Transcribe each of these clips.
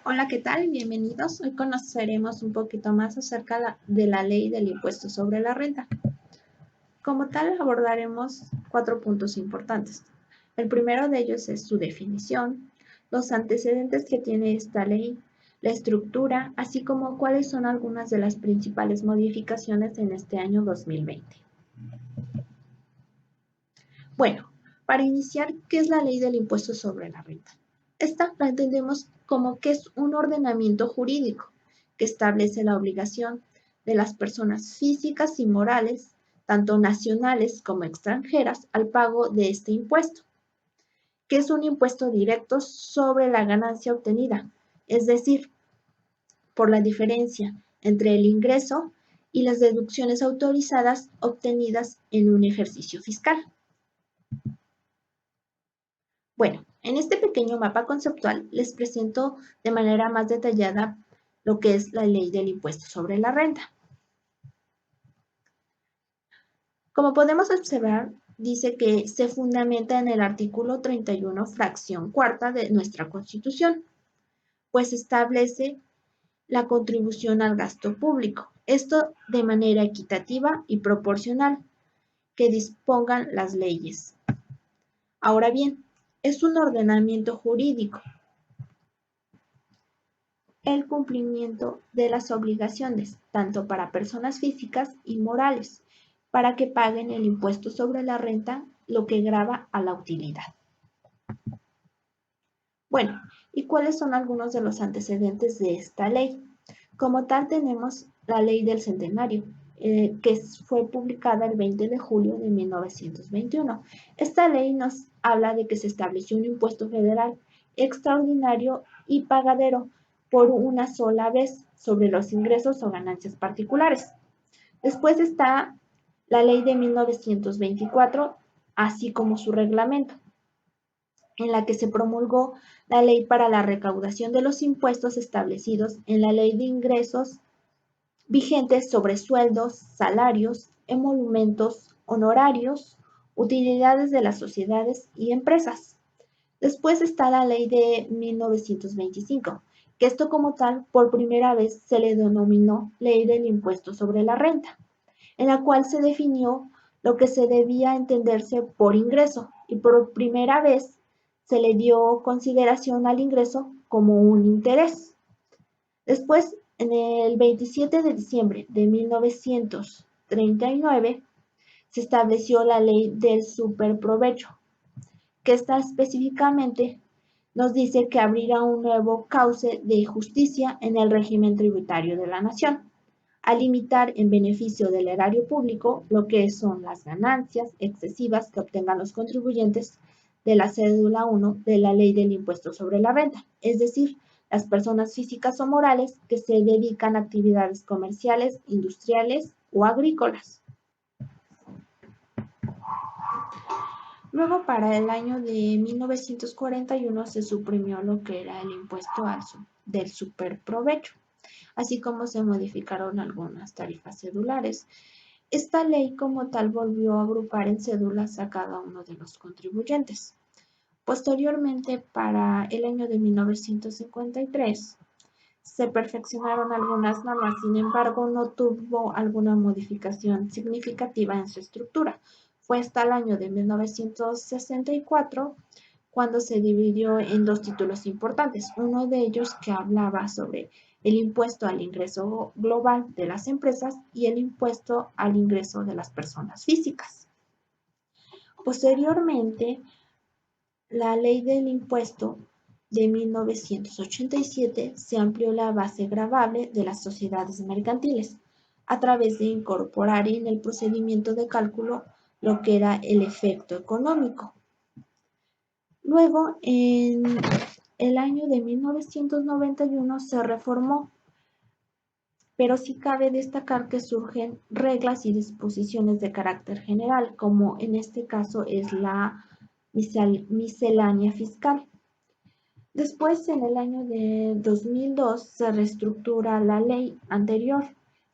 Hola, ¿qué tal? Bienvenidos. Hoy conoceremos un poquito más acerca de la ley del impuesto sobre la renta. Como tal, abordaremos 4 puntos importantes. El primero de ellos es su definición, los antecedentes que tiene esta ley, la estructura, así como cuáles son algunas de las principales modificaciones en este año 2020. Bueno, para iniciar, ¿qué es la ley del impuesto sobre la renta? Esta la entendemos como que es un ordenamiento jurídico que establece la obligación de las personas físicas y morales, tanto nacionales como extranjeras, al pago de este impuesto, que es un impuesto directo sobre la ganancia obtenida, es decir, por la diferencia entre el ingreso y las deducciones autorizadas obtenidas en un ejercicio fiscal. Bueno, en este pequeño mapa conceptual les presento de manera más detallada lo que es la ley del impuesto sobre la renta. Como podemos observar, dice que se fundamenta en el artículo 31, fracción cuarta de nuestra Constitución, pues establece la contribución al gasto público, esto de manera equitativa y proporcional, que dispongan las leyes. Ahora bien, es un ordenamiento jurídico, el cumplimiento de las obligaciones, tanto para personas físicas y morales, para que paguen el impuesto sobre la renta, lo que grava a la utilidad. Bueno, ¿y cuáles son algunos de los antecedentes de esta ley? Como tal, tenemos la Ley del Centenario, que fue publicada el 20 de julio de 1921. Esta ley nos habla de que se estableció un impuesto federal extraordinario y pagadero por una sola vez sobre los ingresos o ganancias particulares. Después está la Ley de 1924, así como su reglamento, en la que se promulgó la Ley para la recaudación de los impuestos establecidos en la Ley de Ingresos vigentes sobre sueldos, salarios, emolumentos, honorarios, utilidades de las sociedades y empresas. Después está la ley de 1925, que esto como tal por primera vez se le denominó ley del impuesto sobre la renta, en la cual se definió lo que se debía entenderse por ingreso y por primera vez se le dio consideración al ingreso como un interés. Después, en el 27 de diciembre de 1939, se estableció la ley del superprovecho, que está específicamente nos dice que abrirá un nuevo cauce de justicia en el régimen tributario de la nación, a limitar en beneficio del erario público lo que son las ganancias excesivas que obtengan los contribuyentes de la cédula 1 de la ley del impuesto sobre la renta, es decir, las personas físicas o morales que se dedican a actividades comerciales, industriales o agrícolas. Luego, para el año de 1941 se suprimió lo que era el impuesto del superprovecho, así como se modificaron algunas tarifas cedulares. Esta ley como tal volvió a agrupar en cédulas a cada uno de los contribuyentes. Posteriormente, para el año de 1953, se perfeccionaron algunas normas, sin embargo, no tuvo alguna modificación significativa en su estructura. Fue hasta el año de 1964 cuando se dividió en dos títulos importantes, uno de ellos que hablaba sobre el impuesto al ingreso global de las empresas y el impuesto al ingreso de las personas físicas. Posteriormente, la ley del impuesto de 1987 se amplió la base gravable de las sociedades mercantiles a través de incorporar en el procedimiento de cálculo lo que era el efecto económico. Luego, en el año de 1991 se reformó, pero sí cabe destacar que surgen reglas y disposiciones de carácter general, como en este caso es la miscelánea fiscal. Después, en el año de 2002, se reestructura la ley anterior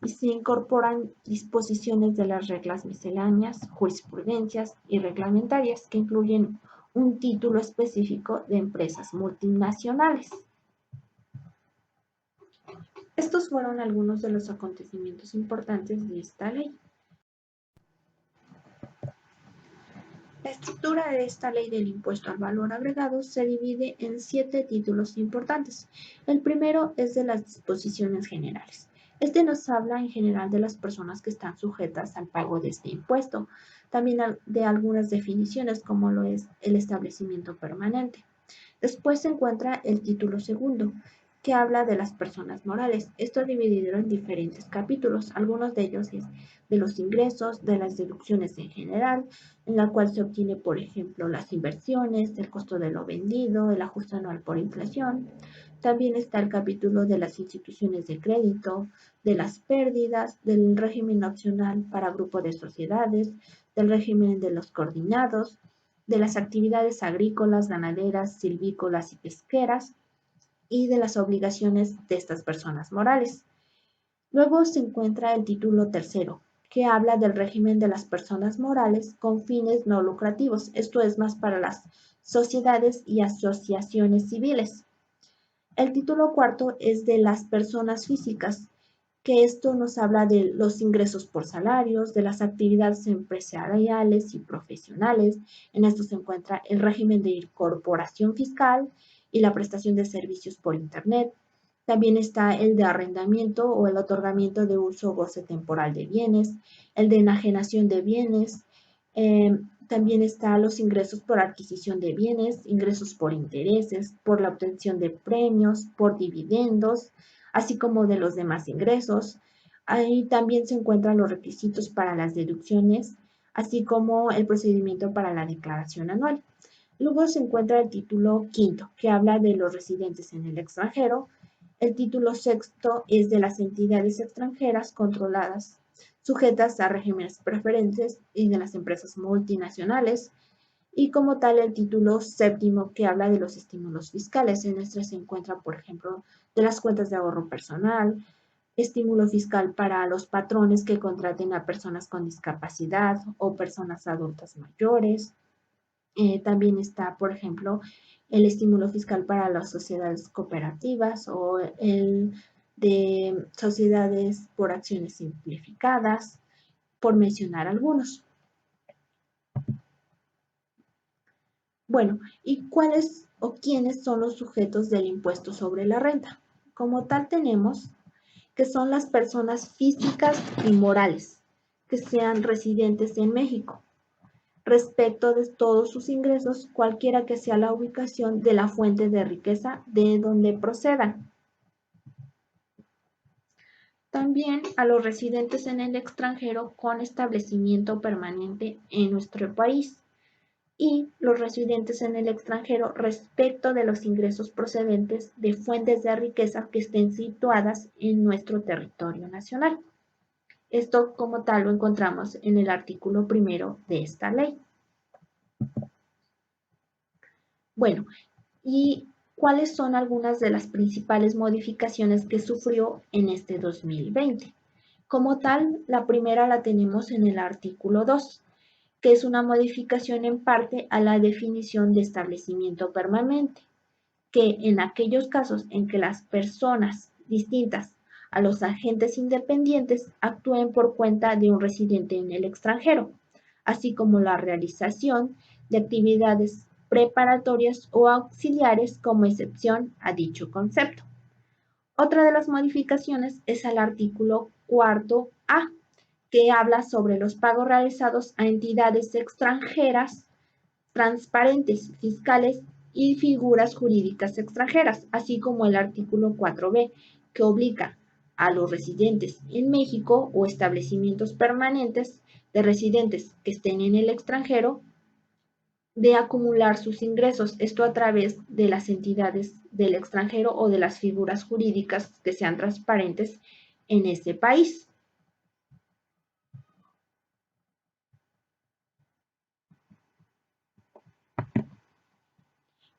y se incorporan disposiciones de las reglas misceláneas, jurisprudencias y reglamentarias que incluyen un título específico de empresas multinacionales. Estos fueron algunos de los acontecimientos importantes de esta ley. La estructura de esta ley del impuesto al valor agregado se divide en 7 títulos importantes. El primero es de las disposiciones generales. Este nos habla en general de las personas que están sujetas al pago de este impuesto, también de algunas definiciones como lo es el establecimiento permanente. Después se encuentra el título segundo, que habla de las personas morales. Esto dividido en diferentes capítulos. Algunos de ellos es de los ingresos, de las deducciones en general, en la cual se obtiene, por ejemplo, las inversiones, el costo de lo vendido, el ajuste anual por inflación. También está el capítulo de las instituciones de crédito, de las pérdidas, del régimen opcional para grupo de sociedades, del régimen de los coordinados, de las actividades agrícolas, ganaderas, silvícolas y pesqueras, y de las obligaciones de estas personas morales. Luego se encuentra el título tercero, que habla del régimen de las personas morales con fines no lucrativos. Esto es más para las sociedades y asociaciones civiles. El título cuarto es de las personas físicas, que esto nos habla de los ingresos por salarios, de las actividades empresariales y profesionales. En esto se encuentra el régimen de incorporación fiscal y la prestación de servicios por Internet. También está el de arrendamiento o el otorgamiento de uso o goce temporal de bienes, el de enajenación de bienes. También están los ingresos por adquisición de bienes, ingresos por intereses, por la obtención de premios, por dividendos, así como de los demás ingresos. Ahí también se encuentran los requisitos para las deducciones, así como el procedimiento para la declaración anual. Luego se encuentra el título quinto, que habla de los residentes en el extranjero. El título sexto es de las entidades extranjeras controladas, sujetas a regímenes preferentes y de las empresas multinacionales. Y como tal, el título séptimo que habla de los estímulos fiscales. En este se encuentra, por ejemplo, de las cuentas de ahorro personal, estímulo fiscal para los patrones que contraten a personas con discapacidad o personas adultas mayores. También está, por ejemplo, el estímulo fiscal para las sociedades cooperativas o el de sociedades por acciones simplificadas, por mencionar algunos. Bueno, ¿y cuáles o quiénes son los sujetos del impuesto sobre la renta? Como tal tenemos que son las personas físicas y morales que sean residentes en México, respecto de todos sus ingresos, cualquiera que sea la ubicación de la fuente de riqueza de donde procedan. También a los residentes en el extranjero con establecimiento permanente en nuestro país y los residentes en el extranjero respecto de los ingresos procedentes de fuentes de riqueza que estén situadas en nuestro territorio nacional. Esto como tal lo encontramos en el artículo primero de esta ley. Bueno, ¿y cuáles son algunas de las principales modificaciones que sufrió en este 2020? Como tal, la primera la tenemos en el artículo 2, que es una modificación en parte a la definición de establecimiento permanente, que en aquellos casos en que las personas distintas a los agentes independientes actúen por cuenta de un residente en el extranjero, así como la realización de actividades preparatorias o auxiliares como excepción a dicho concepto. Otra de las modificaciones es al artículo cuarto A, que habla sobre los pagos realizados a entidades extranjeras, transparentes, fiscales y figuras jurídicas extranjeras, así como el artículo 4b, que obliga a los residentes en México o establecimientos permanentes de residentes que estén en el extranjero de acumular sus ingresos, esto a través de las entidades del extranjero o de las figuras jurídicas que sean transparentes en ese país.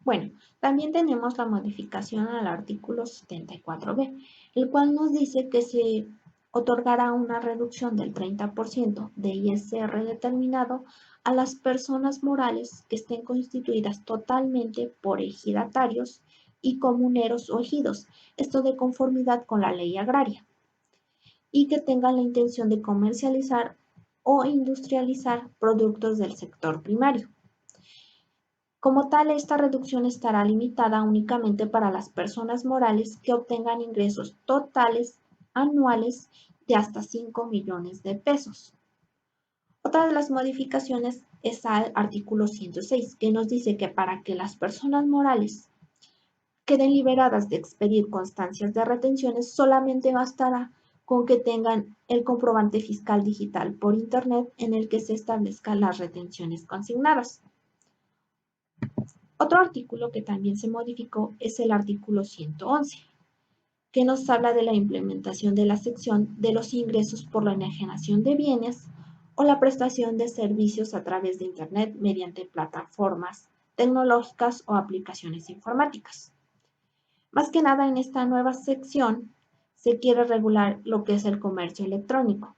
Bueno, también tenemos la modificación al artículo 74b, el cual nos dice que se otorgará una reducción del 30% de ISR determinado a las personas morales que estén constituidas totalmente por ejidatarios y comuneros o ejidos, esto de conformidad con la ley agraria, y que tengan la intención de comercializar o industrializar productos del sector primario. Como tal, esta reducción estará limitada únicamente para las personas morales que obtengan ingresos totales anuales de hasta 5 millones de pesos. Otra de las modificaciones es al artículo 106, que nos dice que para que las personas morales queden liberadas de expedir constancias de retenciones, solamente bastará con que tengan el comprobante fiscal digital por Internet en el que se establezcan las retenciones consignadas. Otro artículo que también se modificó es el artículo 111, que nos habla de la implementación de la sección de los ingresos por la enajenación de bienes o la prestación de servicios a través de Internet mediante plataformas tecnológicas o aplicaciones informáticas. Más que nada en esta nueva sección se quiere regular lo que es el comercio electrónico,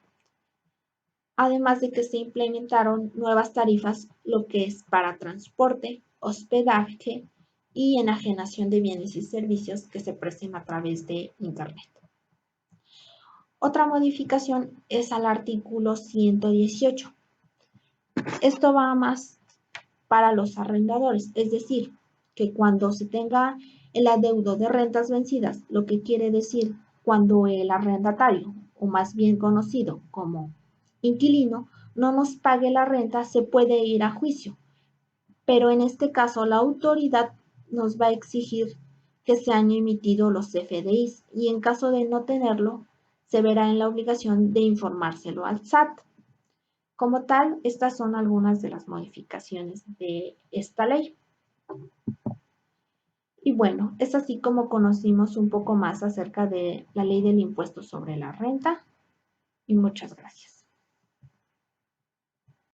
además de que se implementaron nuevas tarifas, lo que es para transporte, hospedaje y enajenación de bienes y servicios que se presten a través de Internet. Otra modificación es al artículo 118. Esto va más para los arrendadores, es decir, que cuando se tenga el adeudo de rentas vencidas, lo que quiere decir cuando el arrendatario, o más bien conocido como inquilino, no nos pague la renta, se puede ir a juicio, pero en este caso la autoridad nos va a exigir que se han emitido los CFDIs y en caso de no tenerlo, se verá en la obligación de informárselo al SAT. Como tal, estas son algunas de las modificaciones de esta ley. Y bueno, es así como conocimos un poco más acerca de la ley del impuesto sobre la renta y muchas gracias.